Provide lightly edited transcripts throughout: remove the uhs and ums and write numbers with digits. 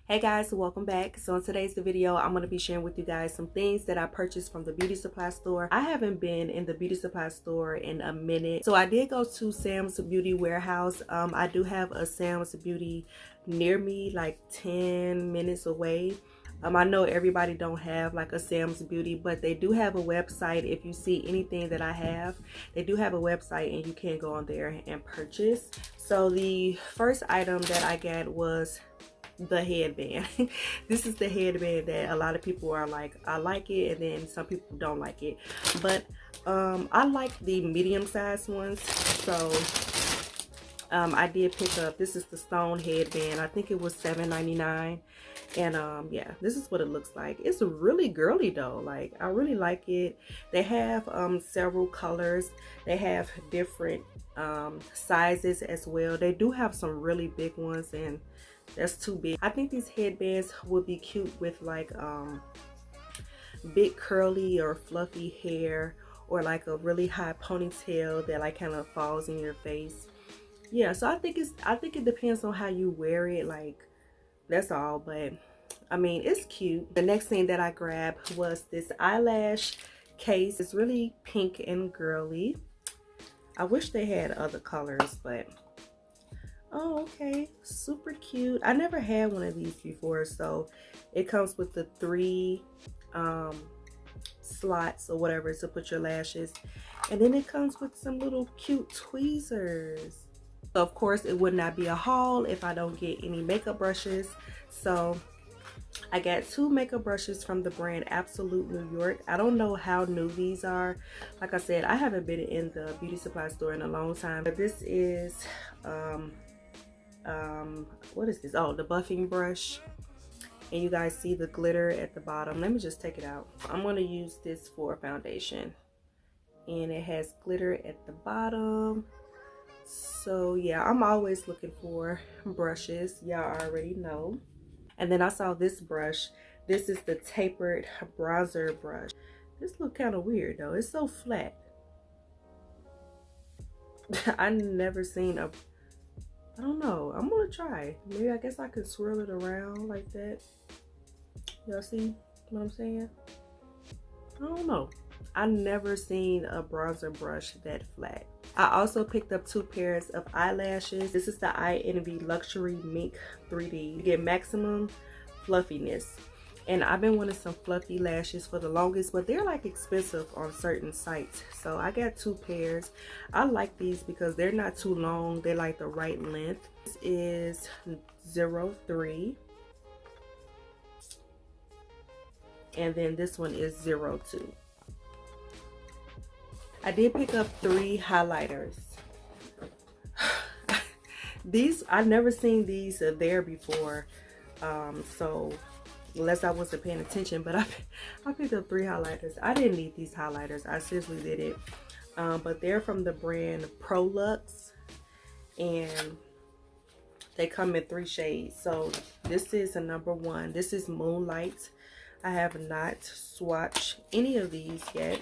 Hey guys, welcome back. So in today's video, I'm going to be sharing with you guys some things that I purchased from the beauty supply store. I haven't been in the beauty supply store in a minute. So I did go to Sam's Beauty Warehouse. I do have a Sam's Beauty near me, like 10 minutes away. I know everybody don't have like a Sam's Beauty, but they do have a website. If you see anything that I have, they do have a website and you can go on there and purchase. So the first item that I got was the headband. This is the headband that a lot of people are like, I like it, and then some people don't like it. But I like the medium-sized ones. So I did pick up, this is the stone headband. I think it was $7.99. And yeah, this is what it looks like. It's really girly though. Like, I really like it. They have several colors. They have different sizes as well. They do have some really big ones, and that's too big. I think these headbands would be cute with like big curly or fluffy hair, or like a really high ponytail that like kind of falls in your face. Yeah, so I think it depends on how you wear it, like, that's all. But I mean, it's cute. The next thing that I grabbed was this eyelash case. It's really pink and girly. I wish they had other colors, but oh, okay, super cute. I never had one of these before. So it comes with the 3 slots or whatever to put your lashes, and then it comes with some little cute tweezers. So of course it would not be a haul if I don't get any makeup brushes. So I got 2 makeup brushes from the brand Absolute New York. I don't know how new these are. Like I said, I haven't been in the beauty supply store in a long time. But this is what is this? Oh, the buffing brush. And you guys see the glitter at the bottom. Let me just take it out. I'm going to use this for foundation, and it has glitter at the bottom. So yeah, I'm always looking for brushes, y'all already know. And then I saw this brush. This is the tapered bronzer brush. This look kind of weird though. It's so flat. I never seen a, I don't know. I'm gonna try. Maybe, I guess I could swirl it around like that. Y'all see what I'm saying? I don't know. I never seen a bronzer brush that flat. I also picked up 2 pairs of eyelashes. This is the Eye Envy Luxury Mink 3D. You get maximum fluffiness. And I've been wanting some fluffy lashes for the longest, but they're like expensive on certain sites. So I got 2 pairs. I like these because they're not too long. They're like the right length. This is 03. And then this one is 02. I did pick up 3 highlighters. These, I've never seen these there before. So unless I wasn't paying attention, but I picked up 3 highlighters. I didn't need these highlighters. I seriously didn't. But they're from the brand Prolux, and they come in 3 shades. So this is a number 1. This is Moonlight. I have not swatched any of these yet.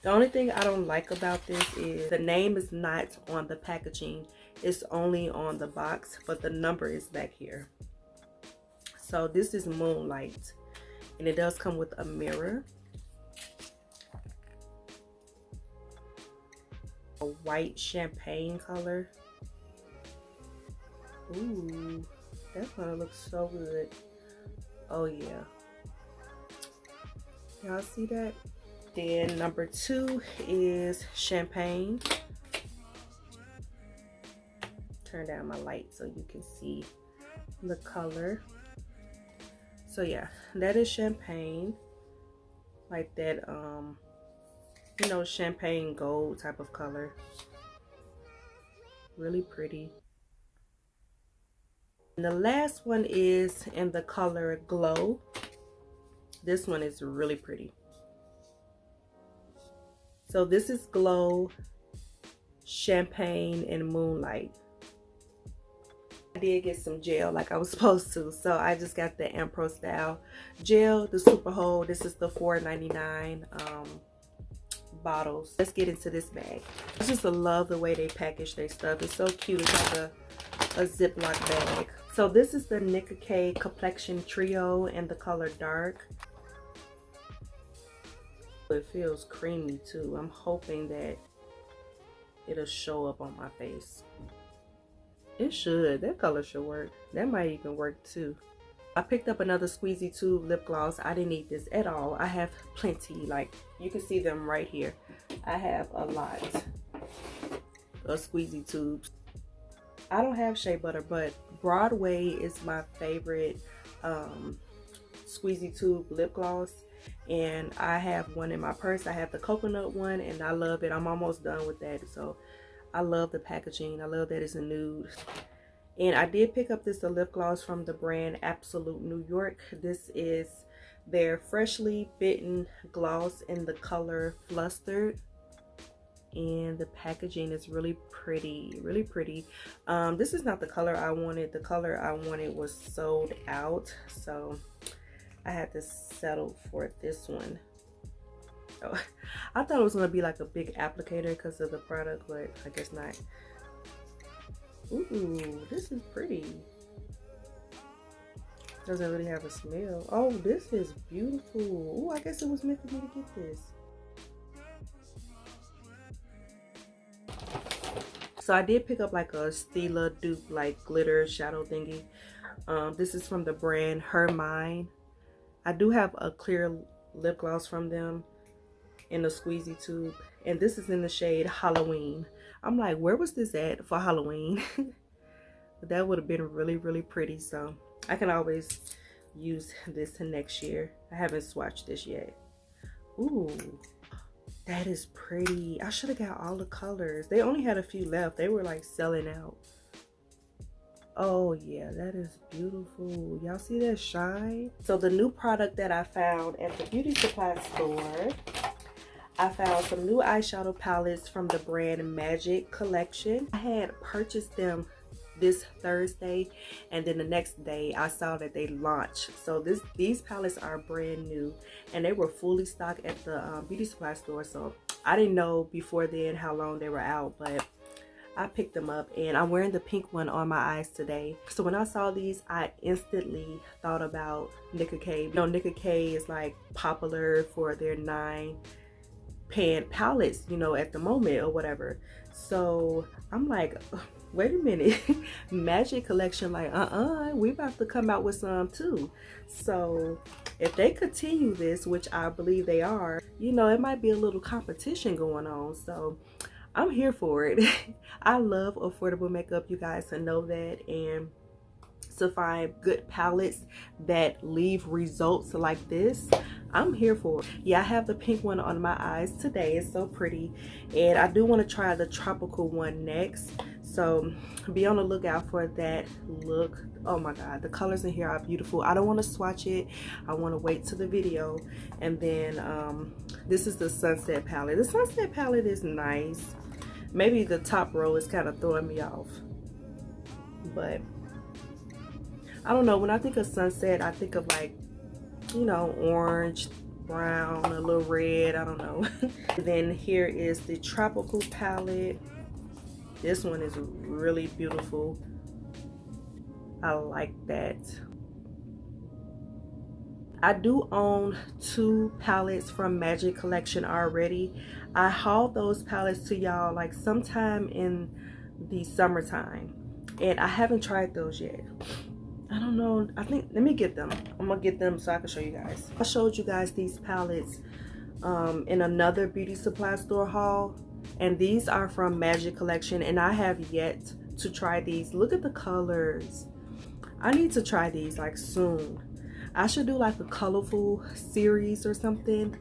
The only thing I don't like about this is the name is not on the packaging. It's only on the box, but the number is back here. So this is Moonlight, and it does come with a mirror. A white champagne color. Ooh, that's gonna look so good. Oh yeah. Y'all see that? Then number 2 is Champagne. Turn down my light so you can see the color. So yeah, that is Champagne. Like that, you know, champagne gold type of color. Really pretty. And the last one is in the color Glow. This one is really pretty. So this is Glow, Champagne, and Moonlight. I did get some gel like I was supposed to. So I just got the Ampro Style gel, the Super Hold. This is the $4.99 bottles. Let's get into this bag. I just love the way they package their stuff. It's so cute. It's like a Ziploc bag. So this is the Nicka K Complexion Trio in the color Dark. It feels creamy too. I'm hoping that it'll show up on my face. It should. That color should work. That might even work too. I picked up another Squeezy Tube lip gloss. I didn't need this at all. I have plenty. Like, you can see them right here. I have a lot of Squeezy Tubes. I don't have shea butter, but Broadway is my favorite Squeezy Tube lip gloss. And I have one in my purse. I have the coconut one and I love it. I'm almost done with that. So I love the packaging. I love that it's a nude. And I did pick up this lip gloss from the brand Absolute New York. This is their freshly bitten gloss in the color Flustered. And the packaging is really pretty, really pretty. This is not the color I wanted. The color I wanted was sold out. So I had to settle for this one. Oh, I thought it was going to be like a big applicator because of the product, but I guess not. Ooh, this is pretty. Doesn't really have a smell. Oh, this is beautiful. Ooh, I guess it was meant for me to get this. So I did pick up like a Stila dupe like glitter shadow thingy. This is from the brand Her Mind. I do have a clear lip gloss from them in a Squeezy Tube, and this is in the shade Halloween. I'm like, where was this at for Halloween? That would have been really, really pretty. So I can always use this next year. I haven't swatched this yet. Ooh, that is pretty. I should have got all the colors. They only had a few left. They were like selling out. Oh yeah, that is beautiful. Y'all see that shine? So the new product that I found at the beauty supply store, I found some new eyeshadow palettes from the brand Magic Collection. I had purchased them this Thursday, and then the next day I saw that they launched. So these palettes are brand new, and they were fully stocked at the beauty supply store. So I didn't know before then how long they were out, but I picked them up, and I'm wearing the pink one on my eyes today. So when I saw these, I instantly thought about Nicka K. You know, Nicka K is like popular for their 9-pan palettes, you know, at the moment or whatever. So I'm like, wait a minute, Magic Collection, like, we about to come out with some too. So if they continue this, which I believe they are, you know, it might be a little competition going on. So I'm here for it. I love affordable makeup, you guys to know that, and to find good palettes that leave results like this, I'm here for it. Yeah, I have the pink one on my eyes today. It's so pretty, and I do want to try the tropical one next, so be on the lookout for that look. Oh my god, the colors in here are beautiful. I don't want to swatch it. I want to wait to the video. And then this is the Sunset palette. The Sunset palette is nice. Maybe the top row is kind of throwing me off, but I don't know. When I think of Sunset, I think of like, you know, orange, brown, a little red, I don't know. Then here is the Tropical palette. This one is really beautiful. I like that. I do own 2 palettes from Magic Collection already. I hauled those palettes to y'all like sometime in the summertime, and I haven't tried those yet. I don't know. I think, let me get them. I'm gonna get them so I can show you guys. I showed you guys these palettes in another beauty supply store haul, and these are from Magic Collection, and I have yet to try these. Look at the colors. I need to try these like soon. I should do like a colorful series or something.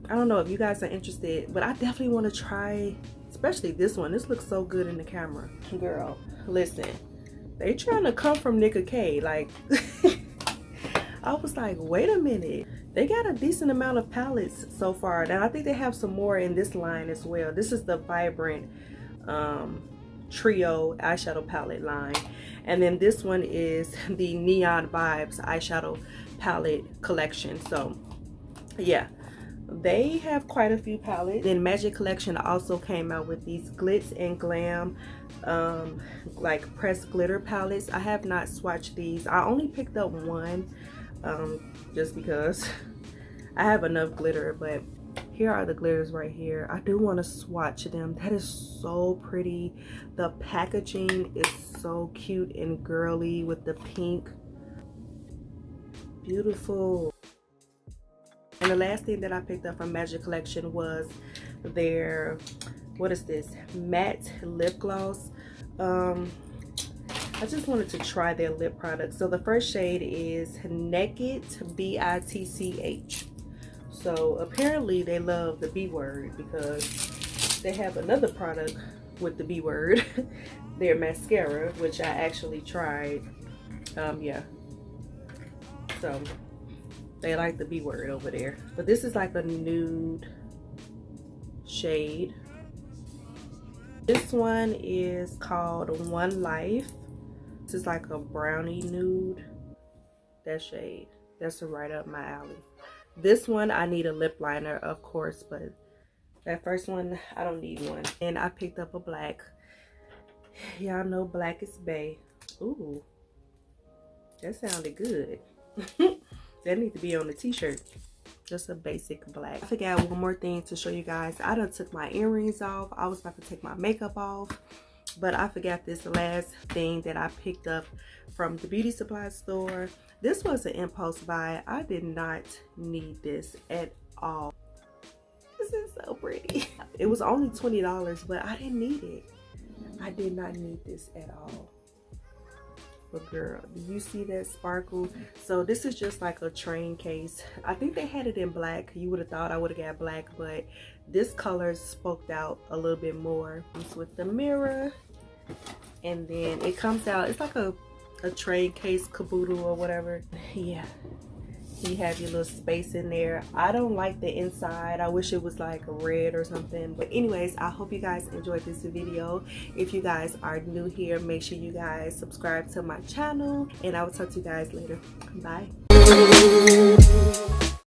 I don't know if you guys are interested, but I definitely want to try, especially this one. This looks so good in the camera. Girl, listen, they trying to come from Nicka K. Like, I was like, wait a minute. They got a decent amount of palettes so far, and I think they have some more in this line as well. This is the Vibrant Trio eyeshadow palette line, and then this one is the Neon Vibes eyeshadow palette collection. So yeah, They have quite a few palettes. Then Magic Collection also came out with these Glitz and Glam like pressed glitter palettes. I have not swatched these. I only picked up one just because I have enough glitter, but here are the glitters right here. I do want to swatch them. That is so pretty. The packaging is so cute and girly with the pink. Beautiful. And the last thing that I picked up from Magic Collection was their, what is this, matte lip gloss. I just wanted to try their lip product. So the first shade is Naked, B-I-T-C-H. So apparently they love the B word because they have another product with the B word. Their mascara, which I actually tried. Yeah. So they like the B word over there. But this is like a nude shade. This one is called One Life. This is like a brownie nude. That shade. That's right up my alley. This one, I need a lip liner, of course, but that first one, I don't need one. And I picked up a black. Y'all know black is bae. Ooh, that sounded good. That needs to be on the t-shirt. Just a basic black. I forgot one more thing to show you guys. I done took my earrings off. I was about to take my makeup off, but I forgot this last thing that I picked up from the beauty supply store. This was an impulse buy. I did not need this at all. This is so pretty. It was only $20, but I didn't need it. I did not need this at all. But girl, do you see that sparkle? So this is just like a train case. I think they had it in black. You would have thought I would have got black, but this color spoke out a little bit more. It's with the mirror, and then it comes out. It's like a train case caboodle or whatever. Yeah, you have your little space in there. I don't like the inside. I wish it was like red or something. But anyways, I hope you guys enjoyed this video. If you guys are new here, make sure you guys subscribe to my channel, and I will talk to you guys later. Bye.